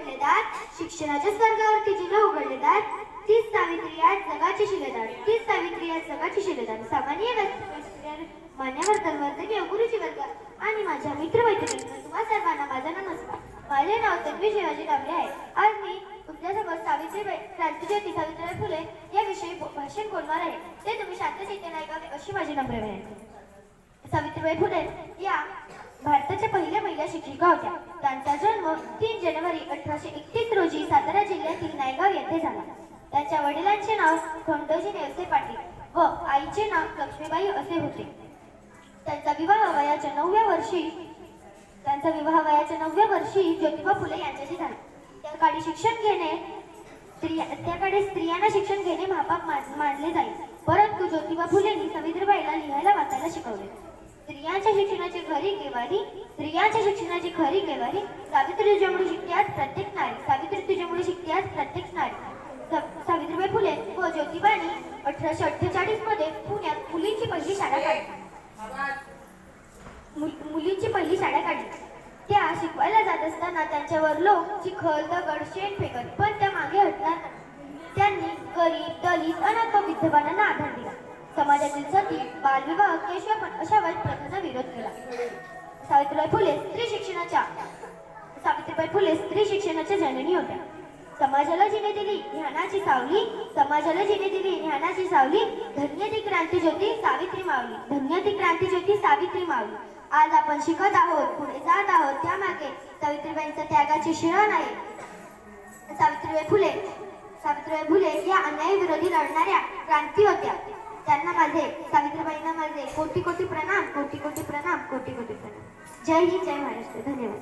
उघडले दार, शिक्षणाच्या स्वर्गावरती जिल्हा उघडले दार, तीच सावित्री आज जगाची शिलेदार, तीच सावित्री आज जगाची शिलेदार. सामान्य मान्यवर धर्मवर्तनी गुरुजी वर्ग आणि माझ्या मित्रमैत्रिणींना तुम्हा सर्वांना माझा नमस्कार. माझे नाव तन्वी शिवाजी कांबळे आहे. आज मी तुमच्यासोबत सावित्रीबाई क्रांतिज्योती सावित्रीबाई फुले याविषयी भाषण बोलणार आहे. ते तुम्ही शांतचित्तेने ऐकावे अशी माझी नम्र विनंती. सावित्रीबाई फुले या भारताच्या पहिल्या महिला शिक्षिका होत्या. त्यांचा जन्म 3 जानेवारी 1831 रोजी सातारा जिल्ह्यातील नायगाव येथे झाला. त्यांच्या वडिलांचे नाव खंडोजी नेवसे पाटील व आईचे नाव लक्ष्मीबाई असे होते. त्यांचा विवाह वयाच्या 9व्या वर्षी ज्योतिबा फुले यांच्याशी झाला. त्या काळी स्त्रियांना शिक्षण घेणे महापाप मानले जाईल, परंतु ज्योतिबा फुलेंनी सावित्रीबाईला लिहायला वाचायला शिकवले. स्त्रियांच्या शिक्षणाची खरी केवारी सावित्री तुझ्यामुळे शिकते आज प्रत्येक नारी, सावित्री तुझ्यामुळे शिकते आज प्रत्येक नारी. सावित्रीबाई फुले व ज्योतिबांनी 1848 मध्ये पुण्यात मुलींची पहिली शाळा काढली. त्या शिकवायला जात असताना त्यांच्यावर लोक चिखल दगड शेण फेकत, पण त्या मागे हटणार नाही. त्यांनी गरीब दलित अनाथ विधवांना आधार दिला. समाजातील सती बालविवाह केशवपण अशा वाईट प्रथांना विरोध केला. सावित्रीबाई फुले स्त्री शिक्षणाच्या जननी होत्या. समाजाला जिने दिली ज्ञानाची सावली, धन्य ती क्रांतिज्योती सावित्री मावली, धन्य ती क्रांतिज्योती सावित्री मावली. आज आपण शिकत आहोत, पुढे जात आहोत, त्यामागे सावित्रीबाईंच्या त्यागाची शिळा नाही. सावित्रीबाई फुले या अन्यायाविरोधी लढणाऱ्या क्रांती होत्या. सावित्रीबाईंना माझे कोटी कोटी प्रणाम. जय हिंद, जय महाराष्ट्र. धन्यवाद.